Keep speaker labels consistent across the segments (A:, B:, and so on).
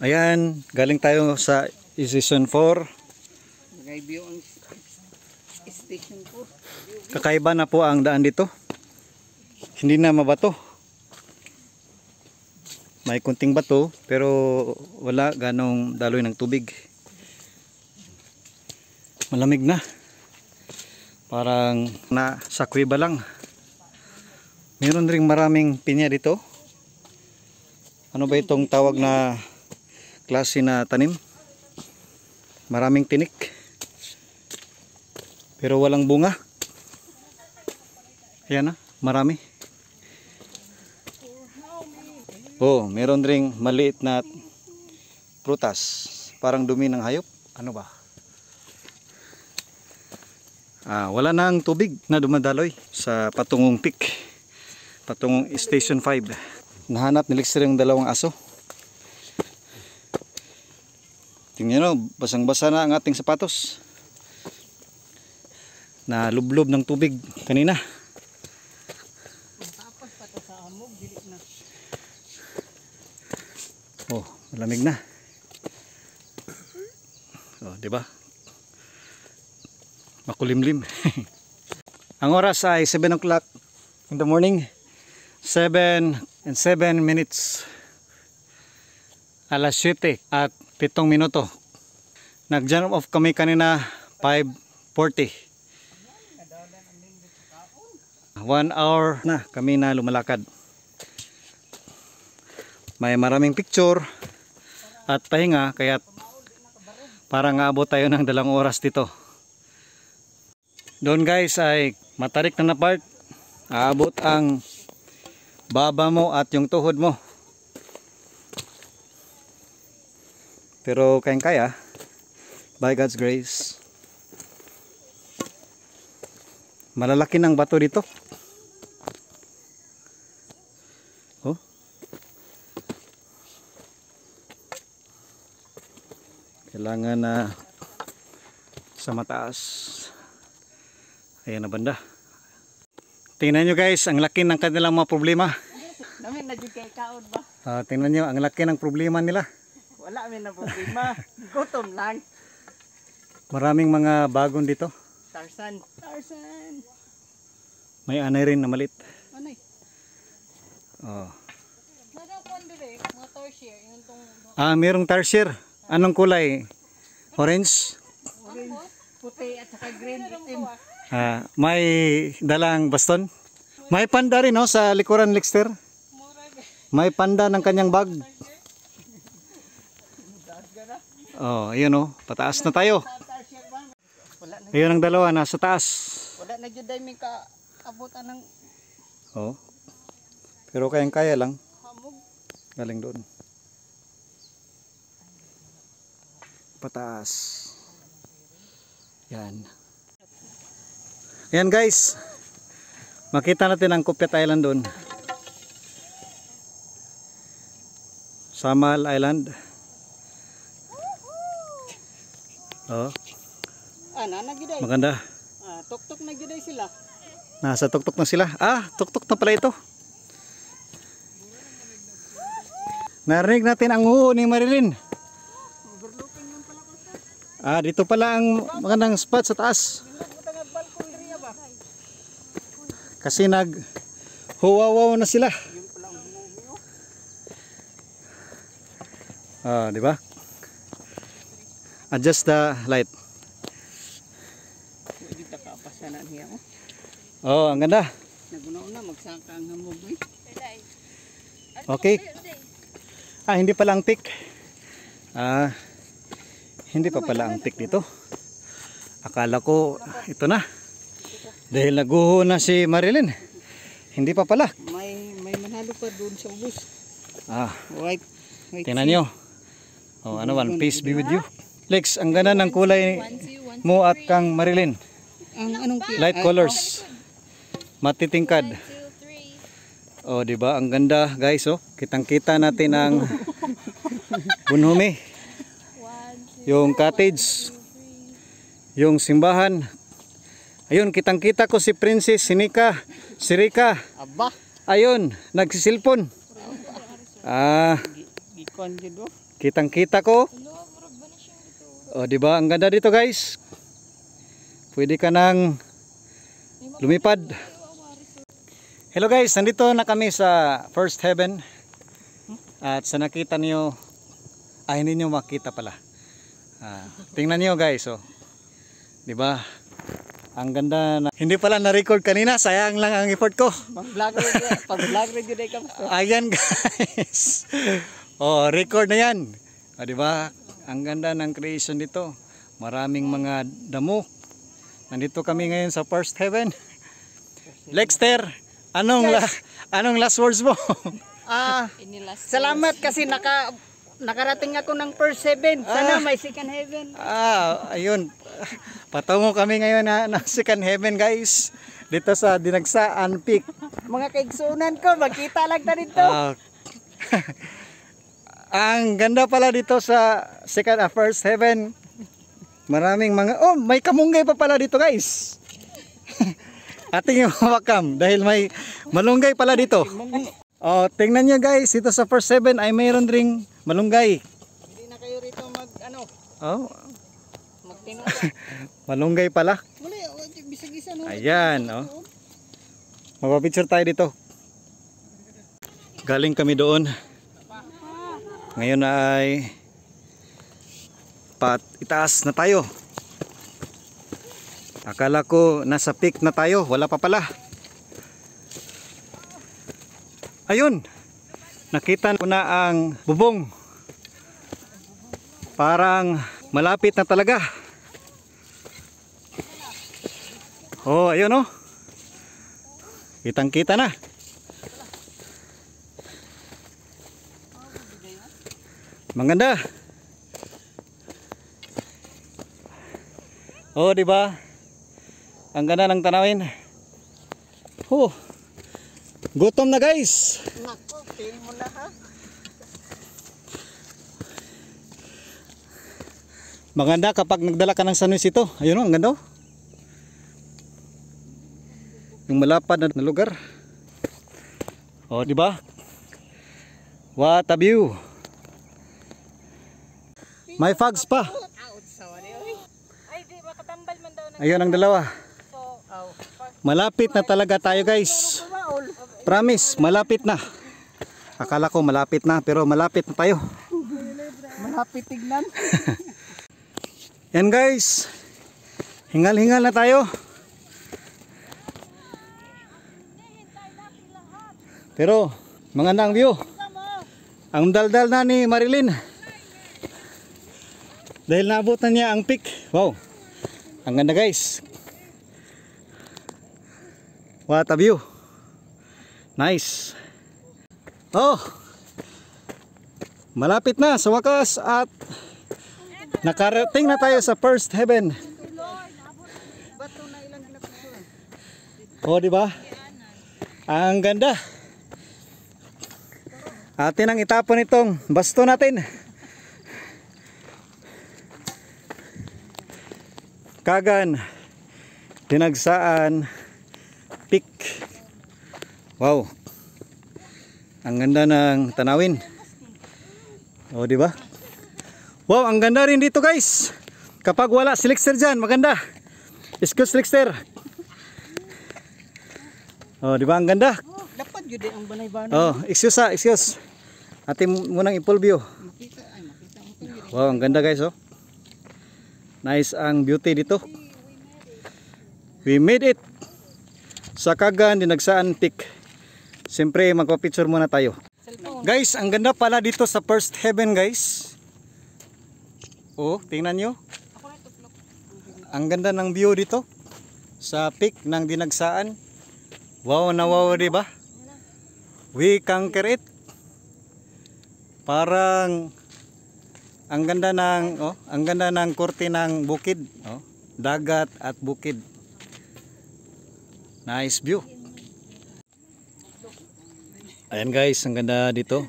A: Ayan, galing tayo sa Station 4.
B: Nag-view ang Station 4.
A: Kakaiba na po ang daan dito. Hindi na mabato. May kunting bato pero wala ganong daloy ng tubig. Malamig na. Parang nasa kuweba lang. Meron ring maraming pinya dito. Ano ba itong tawag na klase na tanim? Maraming tinik. Pero walang bunga. Ayan na, marami. Oh, meron ring maliit na prutas. Parang dumi ng hayop. Ano ba? Wala nang tubig na dumadaloy sa patungong peak. Patungong Station 5. Nahanap ni Lexter yung dalawang aso. Tingnan nyo, basang-basa na ang ating sapatos. Na lublob ng tubig kanina.
B: Tapos pa to sa amog, dili na.
A: Oh, malamig na. Oh, di ba? Makulimlim. Ang oras ay 7 o'clock in the morning. 7 and 7 minutes. Alas 7 at 7 minuto. Nag-jump off kami kanina 5:40. 1 hour na kami na lumalakad. May maraming picture at pahinga kaya parang aabot tayo ng 2 oras dito. Doon guys ay matarik na part. Aabot ang baba mo at yung tuhod mo. Pero kaya by God's grace. Malalaki ng bato dito. Oh. Kailangan na sa mataas. Ayan na banda. Tingnan nyo guys, ang laki ng kanilang mga problema.
B: Namin na kay kaon ba?
A: Tingnan nyo, ang laki ng problema nila.
B: Wala min na problema. Gutom lang.
A: Maraming mga bagon dito.
B: Tarzan. Tarzan.
A: May anay rin na malit.
B: Anay.
A: Oh.
B: Nagakon dire, mga tarsier, yung tong
A: Mayroong tarsier. Anong kulay? Orange?
B: puti at saka green itim.
A: May dalang baston. May panda rin no, sa likuran Lexter. May panda ng kanyang bag. Oh, ayun oh, pataas na tayo. Ayun ang dalawa nasa taas.
B: Wala na jud mi ka abutan ng
A: Oh. Pero kaya lang.
B: hamog.
A: Galing doon. Pataas. Yan. Yan guys. Makita natin ang Kupyat Island doon. Samal Island. Oh,
B: Ana giday.
A: maganda.
B: Tuktok na giday sila.
A: Nasa tuktok na sila. Tuktok na pala ito. Narinig natin ang huho ni Marilyn.
B: Overlooking man pala ko.
A: Dito pala ang magandang spot sa taas.
B: Tangag balkon riya ba?
A: Kasi huwawaw na sila.
B: Yung pala ang humo.
A: Di ba? Adjust the light.
B: Pwede ta kapasanan niya oh.
A: Oh, ang ganda.
B: Naguna-una magsaka ang hamog eh.
A: Okay. Hindi pala ang peak. Hindi pa pala ang peak dito. Akala ko ito na. Dahil naguho na si Marilyn. Hindi pa pala.
B: May manalo pa doon sa ubos. White
A: Tingnan nyo. Ano man, peace be with you. Lex, ang ganda ng kulay mo at kang Marilyn.
B: Ang anong
A: Light colors. Matitingkad. Di ba? Ang ganda, guys, oh. Kitang-kita natin ang Bunhumi. Yung cottage. Yung simbahan. Ayun, kitang-kita ko si Princess, si Nika, si Rika.
B: Aba.
A: Ayun, nagsisilpon.
B: Konjud oh.
A: Kitang-kita ko. Oh, di ba? Ang ganda dito, guys. Pwede ka nang lumipad. Hello guys, nandito na kami sa First Heaven. At sa nakita niyo, hindi niyo makita pala. Tingnan niyo guys, oh. 'Di ba? Ang ganda na. Hindi pala na-record kanina, sayang lang ang effort ko.
B: Pag-vlog rin ka.
A: Ayan guys. Oh, record na 'yan. 'Di ba? Ang ganda ng creation dito. Maraming mga damo. Nandito kami ngayon sa First Heaven. Lexter, anong last words mo?
B: Salamat kasi nakarating ako ng First Heaven. Sana may Second Heaven.
A: Ayun. Patungo kami ngayon ng Second Heaven guys. Dito sa Dinagsaan Peak.
B: Mga kaigsunan ko, magkita lang na dito.
A: Ang ganda pala dito sa First Heaven. Maraming mga, may kamunggay pa pala dito guys. Ating yung mawakam dahil may malunggay pala dito. Tingnan nyo guys, dito sa First Heaven ay mayroon ring malunggay.
B: Hindi na kayo rito magtinong.
A: Malunggay pala.
B: Bisag-isa no.
A: Ayan, magpapicture tayo dito. Galing kami doon. Ngayon ay itaas na tayo. Akala ko nasa peak na tayo, wala pa pala. Ayun, nakita ko na ang bubong. Parang malapit na talaga. Ayun kitang-kita na. Maganda. Di ba? Ang ganda ng tanawin. Gutom na guys.
B: Nako, feel mo na ha.
A: Maganda kapag nagdala ka ng sunrise ito. Ayun ang ganda. Yung malapad na lugar. Di ba? What a view. May fogs pa. Ayun ang dalawa. Malapit na talaga tayo guys. Promise, malapit na. Akala ko malapit na pero malapit na tayo.
B: Malapit tignan.
A: Yan guys. Hingal-hingal na tayo. Pero maganda ang view. Ang daldal na ni Marilyn. Dahil naabot na niya ang peak. Wow. Ang ganda guys. What a view. Nice. Malapit na sa wakas at nakarating na tayo sa First Heaven. Di ba? Ang ganda. Atin ang itapon itong basto natin. Kagan Dinagsaan Peak. Wow. Ang ganda ng tanawin. Di ba? Wow, ang ganda rin dito guys. Kapag wala si Lexter dyan, maganda. Excuse Lexter. Di ba ang ganda?
B: Dapat yun ang banay-banay.
A: Excuse. Atin munang ipulview. Wow, ang ganda guys. Nice ang beauty dito. We made it sa Kagan Dinagsaan Peak. Siyempre magpa-picture muna tayo. Guys, ang ganda pala dito sa First Heaven guys. Tingnan nyo. Ang ganda ng view dito sa peak ng Dinagsaan. Wow na wow, diba? We conquer it. Parang ang ganda ng korte ng bukid, dagat at bukid. Nice view. Ayan guys, ang ganda dito.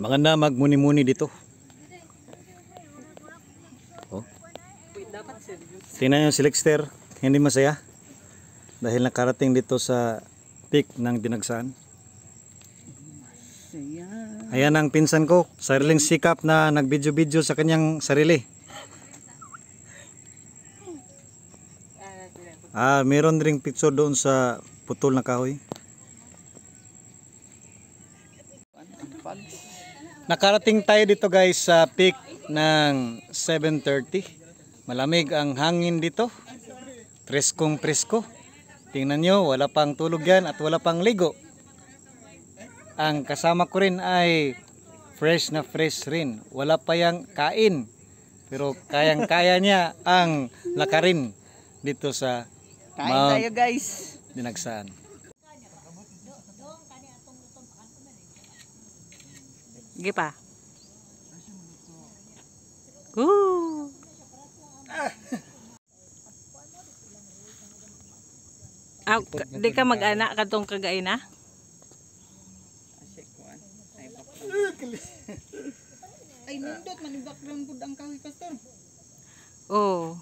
A: Maganda magmuni-muni dito. Tingnan nyo si Lexter, hindi masaya dahil nakarating dito sa peak ng Dinagsaan.
B: Saya.
A: Ayan ang pinsan ko, sariling sikap na nagbidyo-bidyo sa kanyang sarili. Meron ring picture doon sa putol na kahoy. Nakarating tayo dito guys sa peak ng 7:30. Malamig ang hangin dito. Preskong presko. Tingnan nyo, wala pang tulog yan at wala pang ligo. Ang kasama ko rin ay fresh na fresh rin. Wala pa yang kain. Pero kayang-kaya niya ang lakarin dito sa
B: Kain
A: Mount
B: tayo guys.
A: Dinagsaan.
B: Sige pa. Woo! Di ka mag-anak katong kagay na? Ay, nindot, man yung background po ang kahoy, Pastor. Oh.